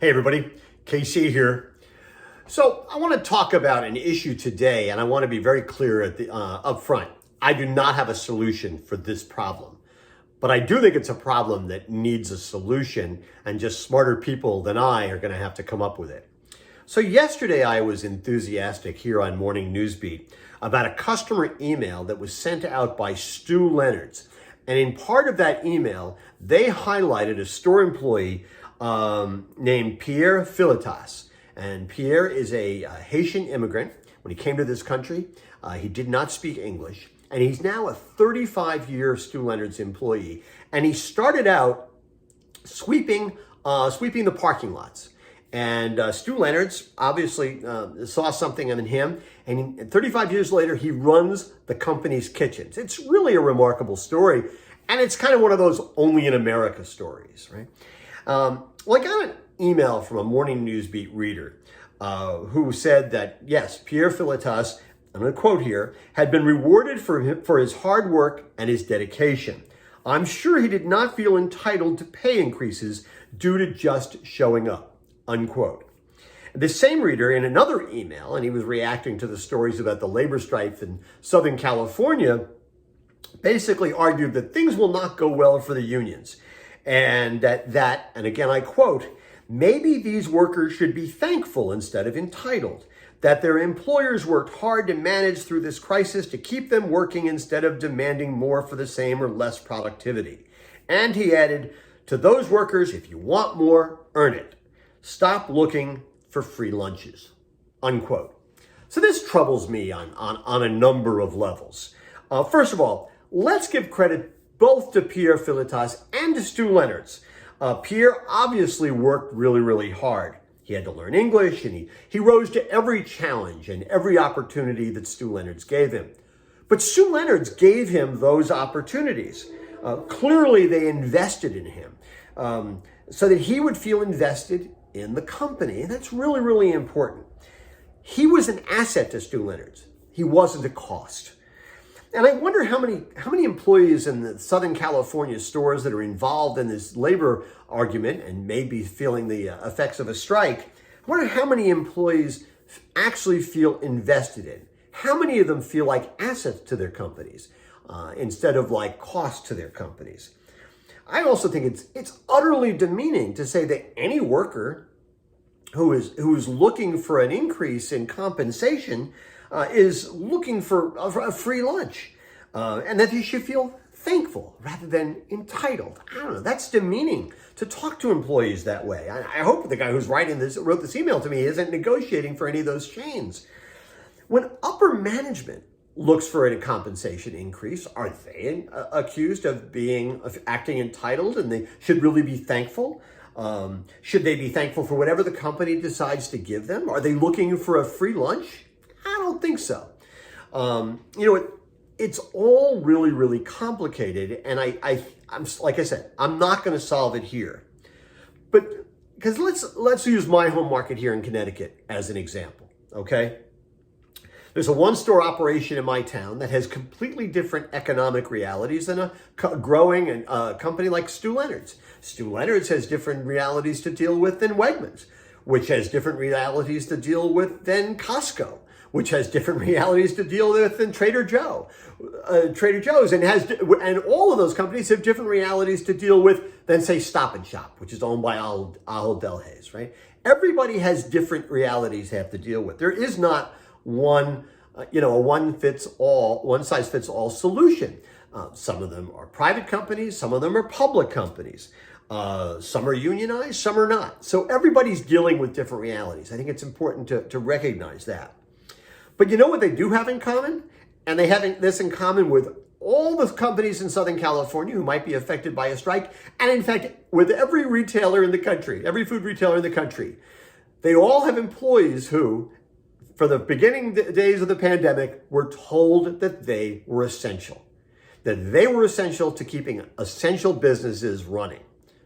Hey everybody, KC here. So I want to talk about an issue today, and I want to be very clear up front. I do not have a solution for this problem, but I do think it's a problem that needs a solution, and just smarter people than I are going to have to come up with it. So yesterday I was enthusiastic here on Morning Newsbeat about a customer email that was sent out by Stu Leonard's. And in part of that email, they highlighted a store employee named Pierre Filitas. And Pierre is a Haitian immigrant. When he came to this country, he did not speak English. And he's now a 35-year Stu Leonard's employee. And he started out sweeping the parking lots. And Stu Leonard's obviously saw something in him. And 35 years later, he runs the company's kitchens. It's really a remarkable story. And it's kind of one of those only in America stories, right? Well, I got an email from a Morning Newsbeat reader who said that, yes, Pierre Filitas, I'm going to quote here, had been rewarded for his hard work and his dedication. I'm sure he did not feel entitled to pay increases due to just showing up, unquote. The same reader in another email, and he was reacting to the stories about the labor strife in Southern California, basically argued that things will not go well for the unions. And and again, I quote, maybe these workers should be thankful instead of entitled, that their employers worked hard to manage through this crisis to keep them working instead of demanding more for the same or less productivity. And he added, to those workers, if you want more, earn it. Stop looking for free lunches, unquote. So this troubles me on a number of levels. First of all, let's give credit both to Pierre Filitas and to Stu Leonard's. Pierre obviously worked really, really hard. He had to learn English, and he rose to every challenge and every opportunity that Stu Leonard's gave him. But Stu Leonard's gave him those opportunities. Clearly, they invested in him so that he would feel invested in the company. And that's really, really important. He was an asset to Stu Leonard's. He wasn't a cost. And I wonder how many employees in the Southern California stores that are involved in this labor argument and may be feeling the effects of a strike, I wonder how many employees actually feel invested in. How many of them feel like assets to their companies instead of like costs to their companies? I also think it's utterly demeaning to say that any worker who is looking for an increase in compensation is looking for a free lunch, and that he should feel thankful rather than entitled. I don't know. That's demeaning to talk to employees that way. I hope the guy who's wrote this email to me isn't negotiating for any of those chains. When upper management looks for a compensation increase, are they accused of acting entitled, and they should really be thankful? Should they be thankful for whatever the company decides to give them? Are they looking for a free lunch? I don't think so. It's all really, really complicated, and I'm like I said, I'm not going to solve it here. But because let's use my home market here in Connecticut as an example. Okay, there's a one-store operation in my town that has completely different economic realities than a growing company like Stu Leonard's. Stu Leonard's has different realities to deal with than Wegmans, which has different realities to deal with than Costco, which has different realities to deal with than Trader Joe's, and all of those companies have different realities to deal with than, say, Stop and Shop, which is owned by Ahold Delhaize, right? Everybody has different realities they have to deal with. There is not one, a one size fits all solution. Some of them are private companies, some of them are public companies. Some are unionized, some are not. So everybody's dealing with different realities. I think it's important to recognize that. But you know what they do have in common? And they have this in common with all the companies in Southern California who might be affected by a strike. And in fact, with every retailer in the country, every food retailer in the country, they all have employees who, for the beginning days of the pandemic, were told that they were essential. That they were essential to keeping essential businesses running.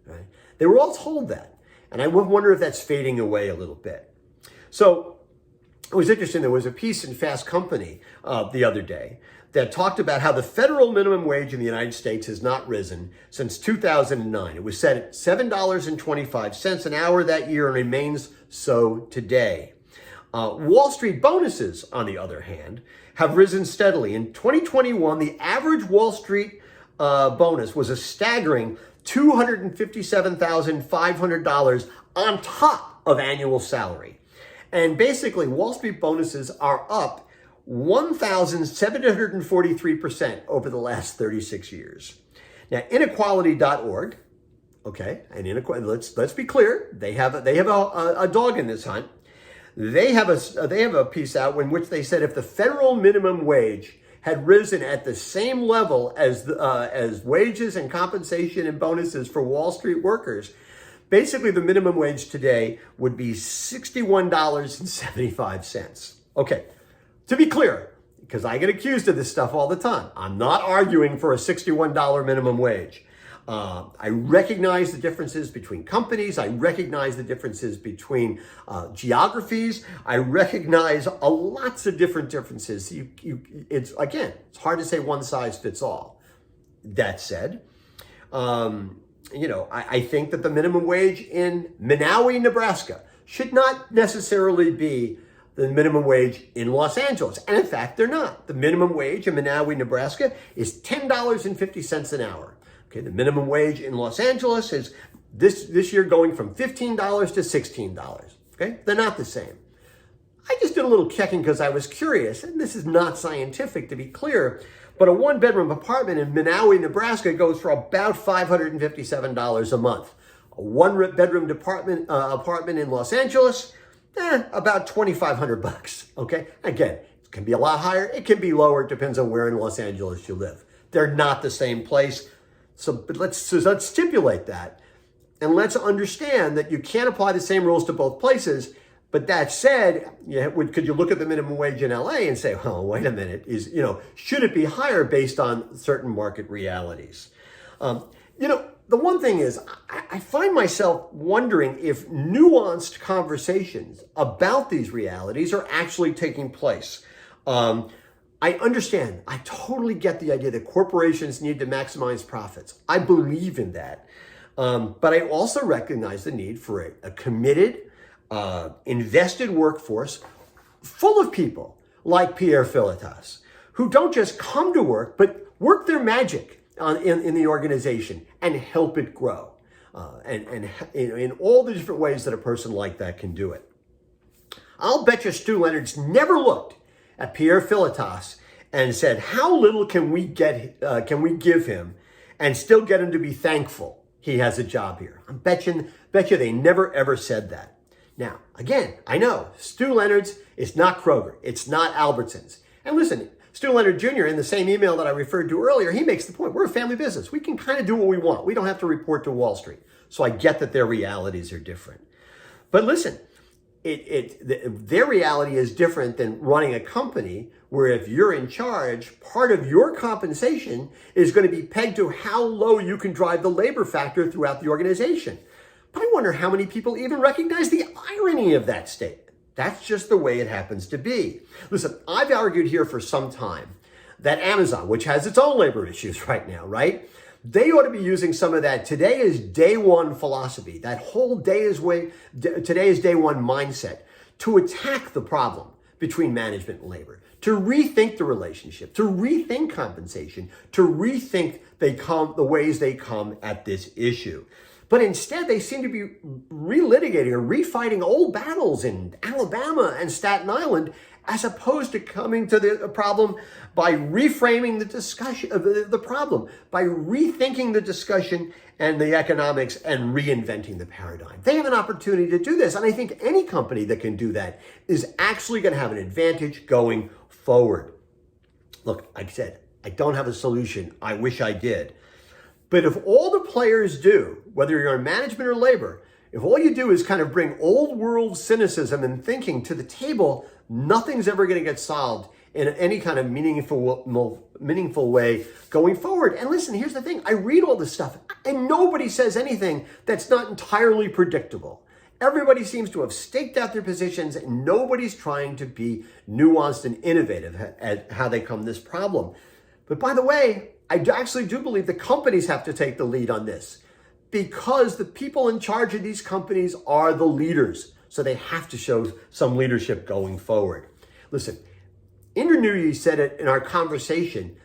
Right? They were all told that. And I wonder if that's fading away a little bit. So it was interesting. There was a piece in Fast Company the other day that talked about how the federal minimum wage in the United States has not risen since 2009. It was set at $7.25 an hour that year and remains so today. Wall Street bonuses, on the other hand, have risen steadily. In 2021, the average Wall Street bonus was a staggering $257,500 on top of annual salary. And basically, Wall Street bonuses are up 1,743% over the last 36 years. Now, inequality.org, okay, and let's be clear, they have a dog in this hunt. They have a piece out in which they said if the federal minimum wage had risen at the same level as wages and compensation and bonuses for Wall Street workers, basically the minimum wage today would be $61.75. Okay. To be clear, because I get accused of this stuff all the time, I'm not arguing for a $61 minimum wage. I recognize the differences between companies. I recognize the differences between geographies. I recognize lots of different differences. It's hard to say one size fits all. That said, I think that the minimum wage in Manawi, Nebraska should not necessarily be the minimum wage in Los Angeles. And in fact, they're not. The minimum wage in Manawi, Nebraska is $10.50 an hour. Okay, the minimum wage in Los Angeles is this year going from $15 to $16. Okay, they're not the same. I just did a little checking because I was curious, and this is not scientific to be clear, but a one-bedroom apartment in Manawi, Nebraska goes for about $557 a month. A one-bedroom apartment in Los Angeles, about $2,500. Okay, again, it can be a lot higher, it can be lower, it depends on where in Los Angeles you live. They're not the same place. But let's stipulate that, and let's understand that you can't apply the same rules to both places. But that said, could you look at the minimum wage in LA and say, well, wait a minute, should it be higher based on certain market realities? The one thing is, I find myself wondering if nuanced conversations about these realities are actually taking place. I understand. I totally get the idea that corporations need to maximize profits. I believe in that. But I also recognize the need for a committed, invested workforce full of people like Pierre Filitas, who don't just come to work, but work their magic in the organization and help it grow. And in all the different ways that a person like that can do it. I'll bet you Stu Leonard's never looked at Pierre Filitas and said, how little can we give him and still get him to be thankful he has a job here? I bet you they never ever said that. Now, again, I know Stu Leonard's is not Kroger. It's not Albertsons. And listen, Stu Leonard Jr., in the same email that I referred to earlier, he makes the point, we're a family business. We can kind of do what we want. We don't have to report to Wall Street. So I get that their realities are different. But listen, their reality is different than running a company where if you're in charge, part of your compensation is going to be pegged to how low you can drive the labor factor throughout the organization. But I wonder how many people even recognize the irony of that statement. That's just the way it happens to be. Listen, I've argued here for some time that Amazon, which has its own labor issues right now, right? They ought to be using some of that today is day one philosophy, that whole today is day one mindset to attack the problem between management and labor, to rethink the relationship, to rethink compensation, to rethink the ways they come at this issue. But instead, they seem to be re-litigating or refighting old battles in Alabama and Staten Island, as opposed to coming to the problem by reframing the discussion of the problem, by rethinking the discussion and the economics and reinventing the paradigm. They have an opportunity to do this. And I think any company that can do that is actually going to have an advantage going forward. Look, like I said, I don't have a solution. I wish I did. But if all the players do, whether you're in management or labor, if all you do is kind of bring old world cynicism and thinking to the table, nothing's ever going to get solved in any kind of meaningful way going forward. And listen, here's the thing. I read all this stuff and nobody says anything that's not entirely predictable. Everybody seems to have staked out their positions and nobody's trying to be nuanced and innovative at how they come to this problem. But by the way, I actually do believe the companies have to take the lead on this because the people in charge of these companies are the leaders. So they have to show some leadership going forward. Listen, Indra Nooyi said it in our conversation,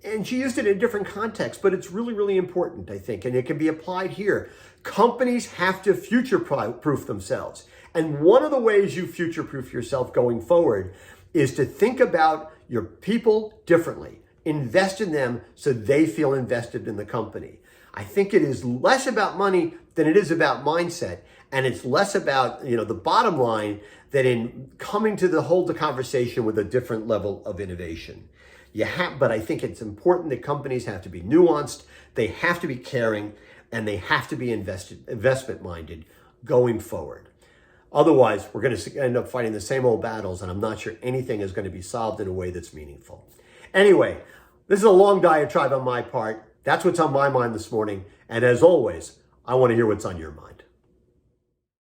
and she used it in a different context, but it's really, really important, I think, and it can be applied here. Companies have to future-proof themselves. And one of the ways you future-proof yourself going forward is to think about your people differently. Invest in them so they feel invested in the company. I think it is less about money than it is about mindset. And it's less about, the bottom line than in coming to hold the conversation with a different level of innovation. But I think it's important that companies have to be nuanced, they have to be caring, and they have to be investment-minded going forward. Otherwise, we're going to end up fighting the same old battles, and I'm not sure anything is going to be solved in a way that's meaningful. Anyway, this is a long diatribe on my part. That's what's on my mind this morning. And as always, I want to hear what's on your mind.